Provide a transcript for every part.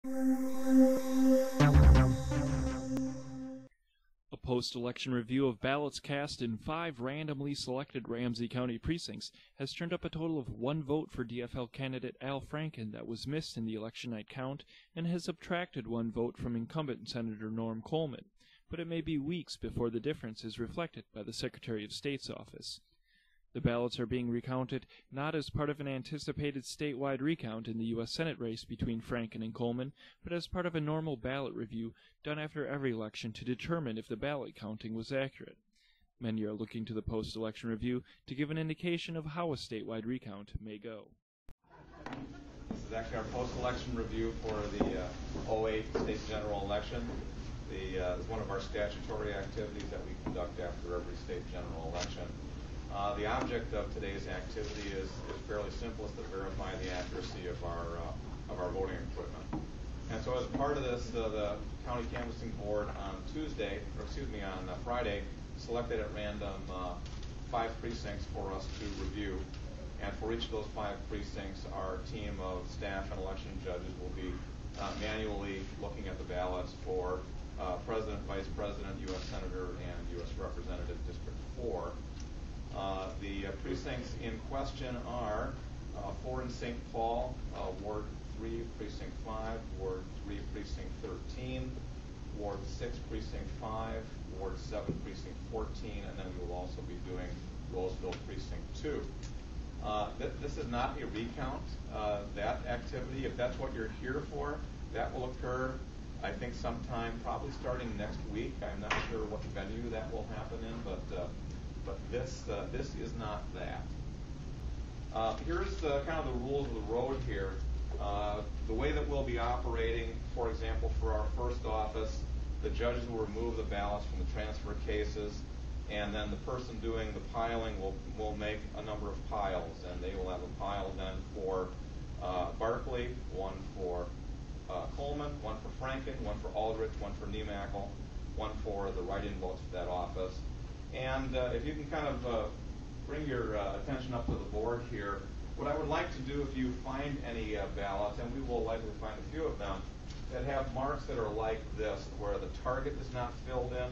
A post-election review of ballots cast in 5 randomly selected Ramsey County precincts has turned up a total of 1 vote for DFL candidate Al Franken that was missed in the election night count, and has subtracted 1 vote from incumbent Senator Norm Coleman, but it may be weeks before the difference is reflected by the Secretary of State's office. The ballots are being recounted not as part of an anticipated statewide recount in the U.S. Senate race between Franken and Coleman, but as part of a normal ballot review done after every election to determine if the ballot counting was accurate. Many are looking to the post-election review to give an indication of how a statewide recount may go. This is actually our post-election review for the 08 state general election. It's one of our statutory activities that we conduct after every state general election. The object of today's activity is fairly simple. It's to verify the accuracy of our voting equipment. And so as part of this, the County Canvassing Board on Friday, selected at random 5 precincts for us to review. And for each of those 5 precincts, our team of staff and election judges will be manually looking at the ballots for President, Vice President, U.S. Senator, and U.S. Representative District 4. The precincts in question are 4 in St. Paul, Ward 3, Precinct 5, Ward 3, Precinct 13, Ward 6, Precinct 5, Ward 7, Precinct 14, and then we will also be doing Roseville, Precinct 2. This is not a recount. That activity, if that's what you're here for, that will occur, I think, sometime probably starting next week. I'm not sure what venue that will happen in, but this is not that. Here's kind of the rules of the road here. The way that we'll be operating, for example, for our first office, the judges will remove the ballots from the transfer cases, and then the person doing the piling will make a number of piles, and they will have a pile then for Barkley, 1 for Coleman, 1 for Franken, 1 for Aldrich, 1 for Niemackle, 1 for the write-in votes for that office. And if you can kind of bring your attention up to the board here, what I would like to do, if you find any ballots, and we will likely find a few of them, that have marks that are like this, where the target is not filled in,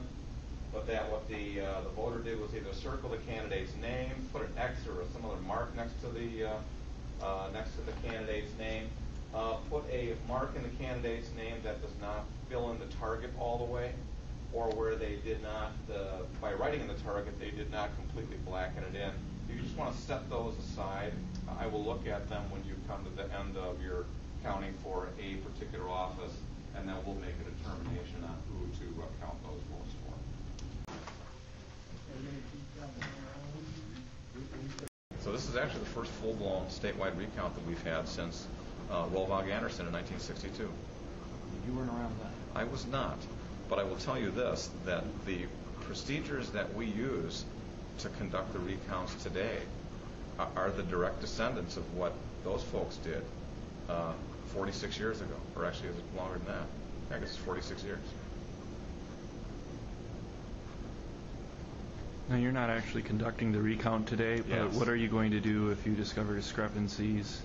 but that what the voter did was either circle the candidate's name, put an X or some other mark next to the candidate's name, put a mark in the candidate's name that does not fill in the target all the way, or where they did not, by writing in the target, they did not completely blacken it in. You just want to set those aside. I will look at them when you come to the end of your counting for a particular office, and then we'll make a determination on who to count those votes for. So this is actually the first full-blown statewide recount that we've had since Rolvog Anderson in 1962. You weren't around then? I was not. But I will tell you this, that the procedures that we use to conduct the recounts today are the direct descendants of what those folks did 46 years ago, or actually it was longer than that. I guess it's 46 years. Now, you're not actually conducting the recount today, but yes. What are you going to do if you discover discrepancies?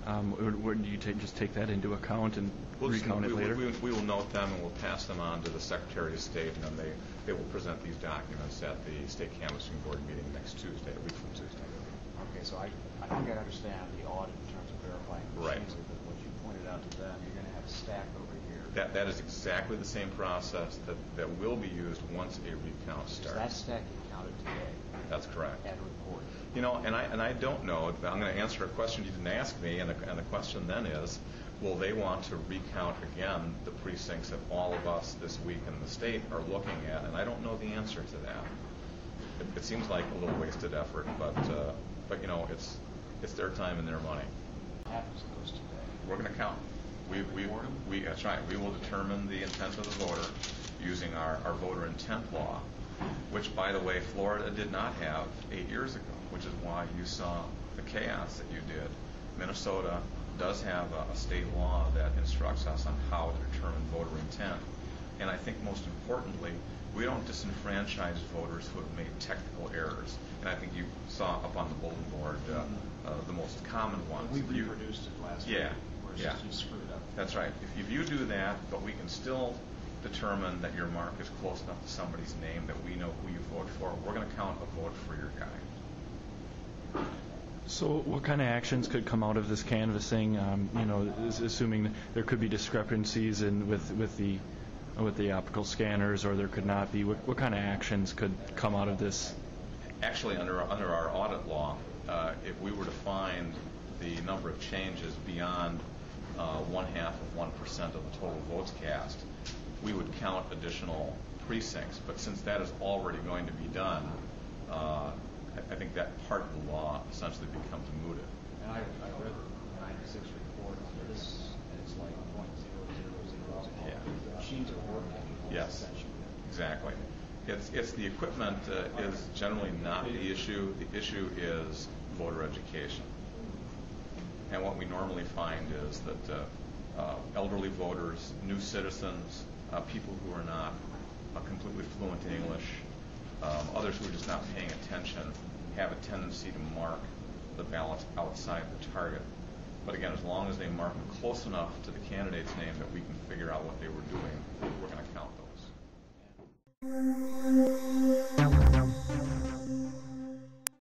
Or do you just take that into account and recount it later? We will note them, and we'll pass them on to the Secretary of State, and then they will present these documents at the State Canvassing Board meeting next Tuesday, a week from Tuesday. Okay, so I think I understand the audit in terms of verifying right. But what you pointed out to them, you're going to have a stack over here. That is exactly the same process that will be used once a recount starts. Is that stack get counted today? That's correct. And reported. You know, and I don't know. I'm going to answer a question you didn't ask me, and the question then is, will they want to recount again the precincts that all of us this week in the state are looking at? And I don't know the answer to that. It seems like a little wasted effort, but you know, it's their time and their money. What happens to those today? We're going to count. That's right. We will determine the intent of the voter using our voter intent law, which, by the way, Florida did not have 8 years ago, which is why you saw the chaos that you did. Minnesota does have a state law that instructs us on how to determine voter intent. And I think most importantly, we don't disenfranchise voters who have made technical errors. And I think you saw up on the bulletin board the most common ones. We reproduced it last week. Yeah. Where versus Yeah. you screwed up. That's right. If you do that, but we can still determine that your mark is close enough to somebody's name that we know who you voted for, we're going to count a vote for your guy. So what kind of actions could come out of this canvassing, assuming there could be discrepancies with the optical scanners, or there could not be? What kind of actions could come out of this? Actually, under our audit law, if we were to find the number of changes beyond 0.5% of the total votes cast, we would count additional precincts. But since that is already going to be done, I think that part of the law essentially becomes mooted. And I read the 96 report on this, and it's like 0.000. Yeah. Machines are working. Yes, exactly. It's the equipment is generally not the issue. The issue is voter education. And what we normally find is that elderly voters, new citizens, people who are not completely fluent in English, others who are just not paying attention, have a tendency to mark the ballots outside the target. But again, as long as they mark them close enough to the candidate's name that we can figure out what they were doing, we're going